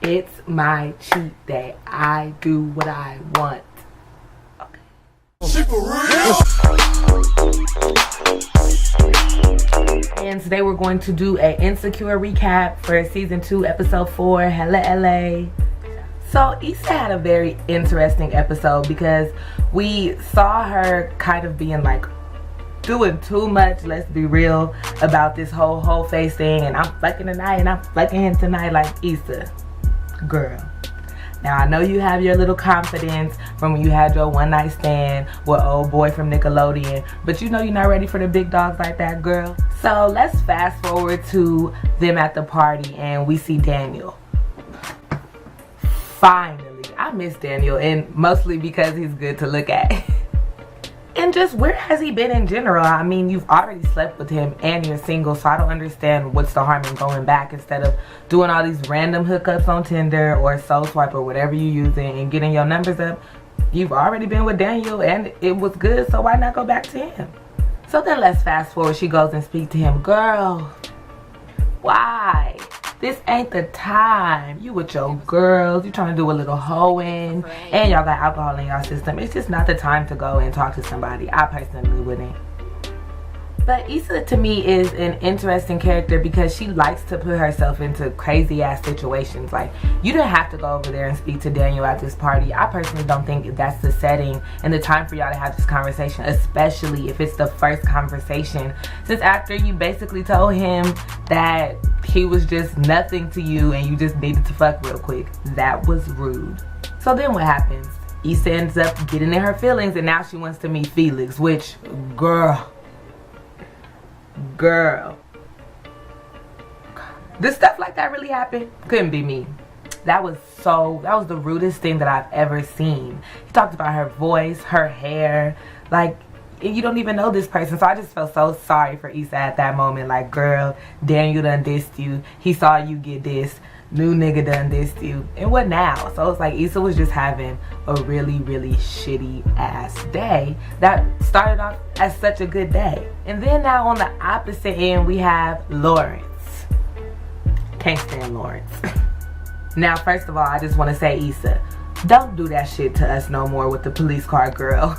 It's my cheat day. I do what I want. Okay. She for real? And today we're going to do an Insecure recap for season 2, episode 4, Hella LA. So Issa had a very interesting episode because we saw her kind of being like doing too much, let's be real, about this whole face thing, and I'm fucking tonight and I'm fucking him tonight. Like, Issa, girl, now I know you have your little confidence from when you had your one night stand with old boy from Nickelodeon, but you know you're not ready for the big dogs like that, girl. So let's fast forward to them at the party and we see Daniel. Finally, I miss Daniel, and mostly because he's good to look at. And just, where has he been in general? I mean, you've already slept with him and you're single, so I don't understand what's the harm in going back instead of doing all these random hookups on Tinder or Soul Swipe or whatever you're using and getting your numbers up. You've already been with Daniel and it was good, so why not go back to him? So then let's fast forward. She goes and speaks to him. Girl, why? This ain't the time. You with your girls, you trying to do a little hoeing, and y'all got alcohol in y'all system. It's just not the time to go and talk to somebody. I personally wouldn't. But Issa to me is an interesting character because she likes to put herself into crazy ass situations. Like, you didn't have to go over there and speak to Daniel at this party. I personally don't think that's the setting and the time for y'all to have this conversation, especially if it's the first conversation, since after you basically told him that he was just nothing to you and you just needed to fuck real quick. That was rude. So then what happens? Issa ends up getting in her feelings and now she wants to meet Felix, which, girl, this stuff like that really happened? Couldn't be me. That was the rudest thing that I've ever seen. He talked about her voice, her hair, like, you don't even know this person. So I just felt so sorry for Issa at that moment. Like, girl, Daniel done dissed you. He saw you get dissed. New nigga done dissed you. And what now? So it's like Issa was just having a really, really shitty ass day that started off as such a good day. And then now on the opposite end, we have Lawrence. Can't stand Lawrence. Now, first of all, I just want to say, Issa, don't do that shit to us no more with the police car, girl.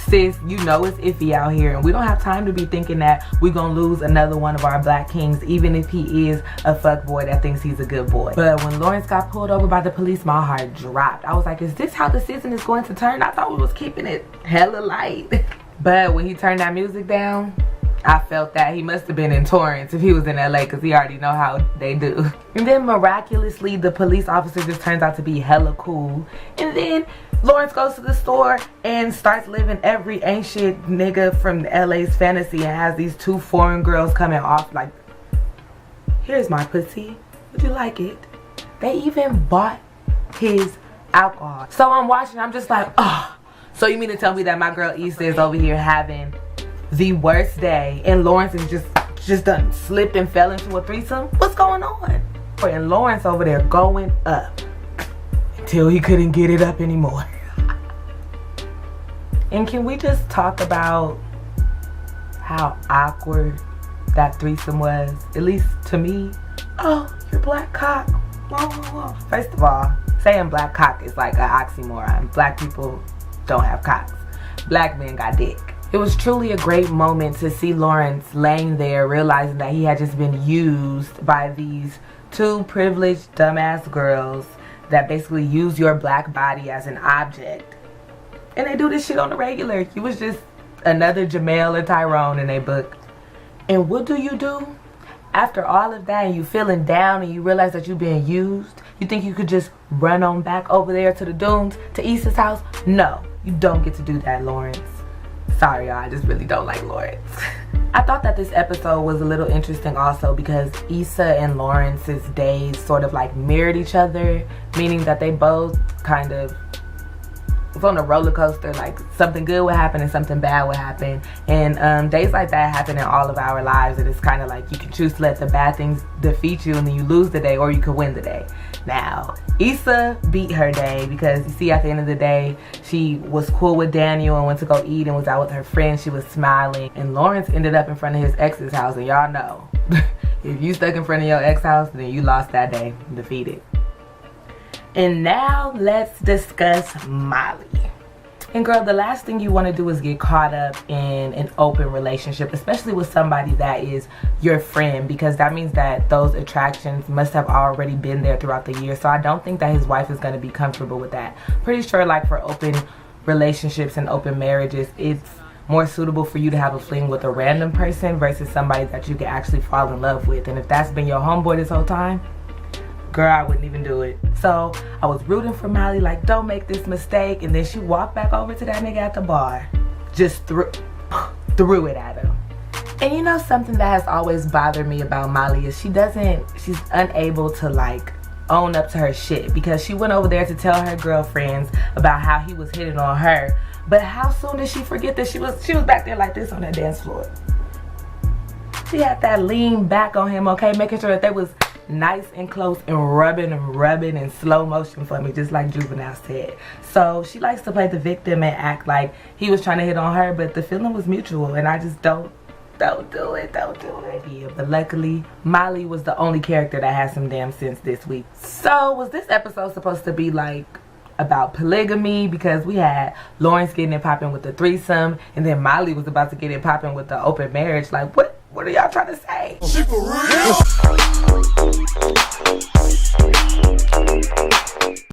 Sis, you know it's iffy out here, and we don't have time to be thinking that we're gonna lose another one of our black kings, even if he is a fuckboy that thinks he's a good boy. But when Lawrence got pulled over by the police, my heart dropped. I was like, is this how the season is going to turn? I thought we was keeping it hella light. But when he turned that music down, I felt that he must have been in Torrance if he was in LA, because he already know how they do. And then miraculously, the police officer just turns out to be hella cool. And then Lawrence goes to the store and starts living every ancient nigga from LA's fantasy and has these 2 foreign girls coming off like, here's my pussy, would you like it? They even bought his alcohol. So I'm watching, I'm just like, oh, so you mean to tell me that my girl Issa is over here having the worst day and Lawrence is just done slipped and fell into a threesome? What's going on? And Lawrence over there going up until he couldn't get it up anymore. And can we just talk about how awkward that threesome was? At least to me. Oh, your black cock. Whoa, whoa, whoa. First of all, saying black cock is like an oxymoron. Black people don't have cocks. Black men got dick. It was truly a great moment to see Lawrence laying there realizing that he had just been used by these 2 privileged dumbass girls that basically use your black body as an object. And they do this shit on the regular. He was just another Jamel or Tyrone in their book. And what do? After all of that and you feeling down and you realize that you're being used, you think you could just run on back over there to the dunes, to Issa's house? No, you don't get to do that, Lawrence. Sorry, y'all, I just really don't like Lawrence. I thought that this episode was a little interesting also because Issa and Lawrence's days sort of like mirrored each other, meaning that they both kind of was on a roller coaster. Like, something good would happen and something bad would happen, and days like that happen in all of our lives, and it's kind of like you can choose to let the bad things defeat you and then you lose the day, or you could win the day. Now, Issa beat her day because you see at the end of the day she was cool with Daniel and went to go eat and was out with her friends. She was smiling, and Lawrence ended up in front of his ex's house, and y'all know if you stuck in front of your ex house, then you lost that day, defeated. And now let's discuss Molly. And girl, the last thing you want to do is get caught up in an open relationship, especially with somebody that is your friend, because that means that those attractions must have already been there throughout the year. So I don't think that his wife is going to be comfortable with that. Pretty sure like for open relationships and open marriages, it's more suitable for you to have a fling with a random person versus somebody that you can actually fall in love with. And if that's been your homeboy this whole time, girl, I wouldn't even do it. So I was rooting for Molly, like, don't make this mistake. And then she walked back over to that nigga at the bar, just threw it at him. And you know something that has always bothered me about Molly is she's unable to like own up to her shit, because she went over there to tell her girlfriends about how he was hitting on her. But how soon did she forget that she was back there like this on that dance floor? She had that lean back on him, okay, making sure that they was nice and close and rubbing in slow motion for me, just like Juvenile said. So she likes to play the victim and act like he was trying to hit on her, but the feeling was mutual, and I just don't do it. Yeah, but luckily Molly was the only character that had some damn sense this week. So was this episode supposed to be like about polygamy, because we had Lawrence getting it popping with the threesome, and then Molly was about to get it popping with the open marriage? Like, what are y'all trying to say? She for real?